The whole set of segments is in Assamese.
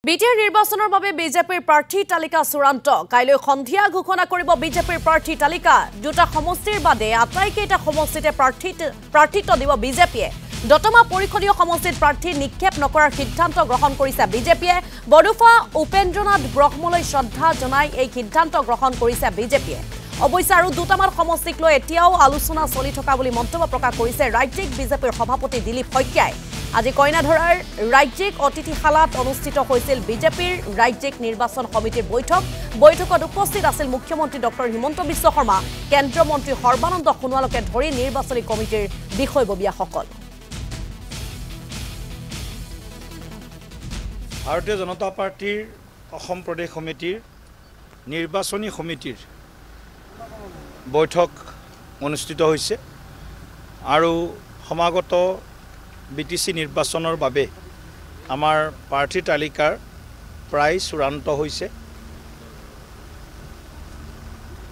বিটিআৰ নিৰ্বাচনৰ বাবে বিজেপিৰ প্ৰাৰ্থী তালিকা চূড়ান্ত কাইলৈ সন্ধিয়া ঘোষণা কৰিব বিজেপিৰ প্ৰাৰ্থী তালিকা দুটা সমষ্টিৰ বাদে আটাইকেইটা সমষ্টিতে প্ৰাৰ্থিত্ব দিব বিজেপিয়ে দতমা পৰিষদীয় সমষ্টিত প্ৰাৰ্থী নিক্ষেপ নকৰাৰ সিদ্ধান্ত গ্ৰহণ কৰিছে বিজেপিয়ে বড়োফা উপেন্দ্ৰনাথ ব্ৰহ্মলৈ শ্ৰদ্ধা জনাই এই সিদ্ধান্ত গ্ৰহণ কৰিছে বিজেপিয়ে অৱশ্যে আৰু দুটামান সমষ্টিক লৈ এতিয়াও আলোচনা চলি থকা বুলি মন্তব্য প্ৰকাশ কৰিছে ৰাজ্যিক বিজেপিৰ সভাপতি দিলীপ শইকীয়াই আজি কইনাধৰাৰ ৰাজ্যিক অতিথিশালাত অনুষ্ঠিত হৈছিল বিজেপিৰ ৰাজ্যিক নিৰ্বাচন সমিতিৰ বৈঠকত উপস্থিত আছিল মুখ্যমন্ত্ৰী ডক্টৰ হিমন্ত বিশ্ব শৰ্মা কেন্দ্ৰীয় মন্ত্ৰী সৰ্বানন্দ সোণোৱালকে ধৰি নিৰ্বাচনী কমিটিৰ বিষয়ববীয়াসকল ভাৰতীয় জনতা পাৰ্টিৰ অসম প্ৰদেশ সমিতিৰ নিৰ্বাচনী সমিতিৰ বৈঠক অনুষ্ঠিত হৈছে আৰু সমাগত বিটিসি নিৰ্বাচনৰ বাবে আমাৰ প্ৰাৰ্থী তালিকাৰ প্ৰায় চূড়ান্ত হৈছে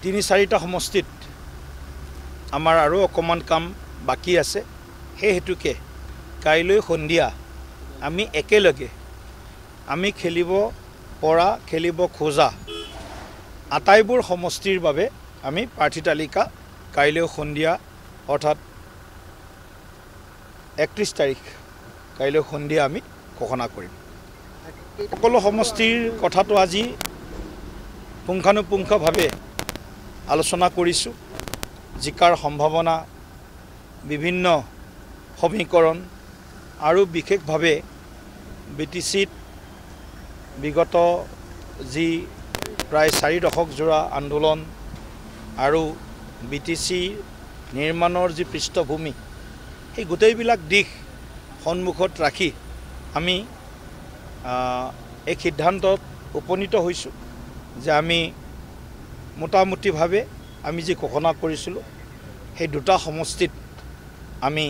৩-৪টা সমষ্টিত আমাৰ আৰু অকমান কাম বাকি আছে সেই হেতুকে কাইলৈ সন্ধিয়া আমি একেলগে আমি খেলিব পৰা খেলিব খোজা আটাইবোৰ সমষ্টিৰ বাবে আমি প্ৰাৰ্থী তালিকা কাইলৈ সন্ধিয়া অৰ্থাৎ ৩১ তাৰিখ কাইলৈ সন্ধিয়া আমি ঘোষণা কৰিম সকলো সমষ্টিৰ কথাটো আজি পুংখানুপুংখভাৱে আলোচনা কৰিছোঁ জিকাৰ সম্ভাৱনা বিভিন্ন সমীকৰণ আৰু বিশেষভাৱে বিটিসিত বিগত যি প্ৰায় 4 দশক জোৰা আন্দোলন আৰু বিটিসি নিৰ্মাণৰ যি পৃষ্ঠভূমি এই গোটেইবিলাক দিশ সন্মুখত ৰাখি আমি এক সিদ্ধান্তত উপনীত হৈছোঁ যে আমি মোটামুটিভাৱে আমি যি ঘোষণা কৰিছিলোঁ সেই দুটা সমষ্টিত আমি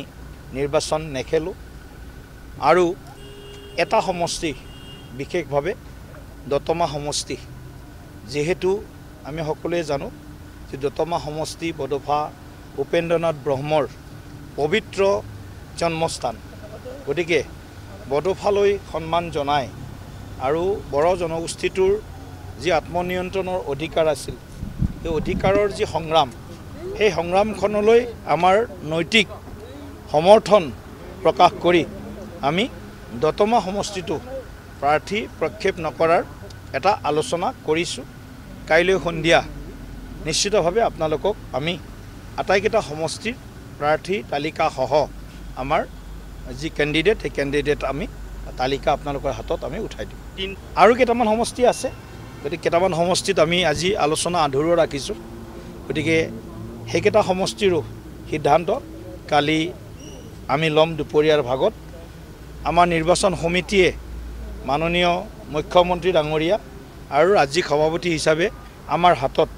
নিৰ্বাচন নেখেলোঁ আৰু এটা সমষ্টি বিশেষভাৱে দতমা সমষ্টি যেহেতু আমি সকলোৱে জানো যে দতমা সমষ্টি বড়োফা উপেন্দ্ৰনাথ ব্ৰহ্মৰ পবিত্ৰ জন্মস্থান গতিকে বড়োফালৈ সন্মান জনাই আৰু বড়ো জনগোষ্ঠীটোৰ যি আত্মনিয়ন্ত্ৰণৰ অধিকাৰ আছিল এই অধিকাৰৰ যি সংগ্ৰাম সেই সংগ্ৰামখনলৈ আমাৰ নৈতিক সমৰ্থন প্ৰকাশ কৰি আমি দতমা সমষ্টিটো প্ৰাৰ্থী প্ৰক্ষেপ নকৰাৰ এটা আলোচনা কৰিছোঁ কাইলৈ সন্ধিয়া নিশ্চিতভাৱে আপোনালোকক আমি আটাইকেইটা সমষ্টিৰ প্ৰাৰ্থী তালিকা সহ আমাৰ যি কেণ্ডিডেট সেই কেণ্ডিডেট আমি তালিকা আপোনালোকৰ হাতত আমি উঠাই দিম আৰু কেইটামান সমষ্টি আছে গতিকে কেইটামান সমষ্টিত আমি আজি আলোচনা আধৰুৱা ৰাখিছোঁ গতিকে সেইকেইটা সমষ্টিৰো সিদ্ধান্ত কালি আমি ল'ম দুপৰীয়াৰ ভাগত আমাৰ নিৰ্বাচন সমিতিয়ে মাননীয় মুখ্যমন্ত্ৰী ডাঙৰীয়া আৰু ৰাজ্যিক সভাপতি হিচাপে আমাৰ হাতত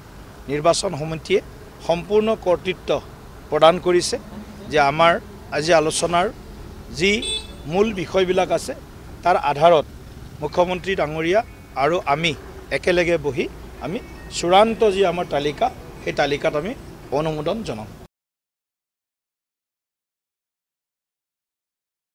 নিৰ্বাচন সমিতিয়ে সম্পূৰ্ণ কৰ্তৃত্ব প্ৰদান কৰিছে যে আমাৰ আজি আলোচনাৰ যি মূল বিষয়বিলাক আছে তাৰ আধাৰত মুখ্যমন্ত্ৰী ডাঙৰীয়া আৰু আমি একেলগে বহি আমি চূড়ান্ত যি আমাৰ তালিকা সেই তালিকাত আমি অনুমোদন জনাম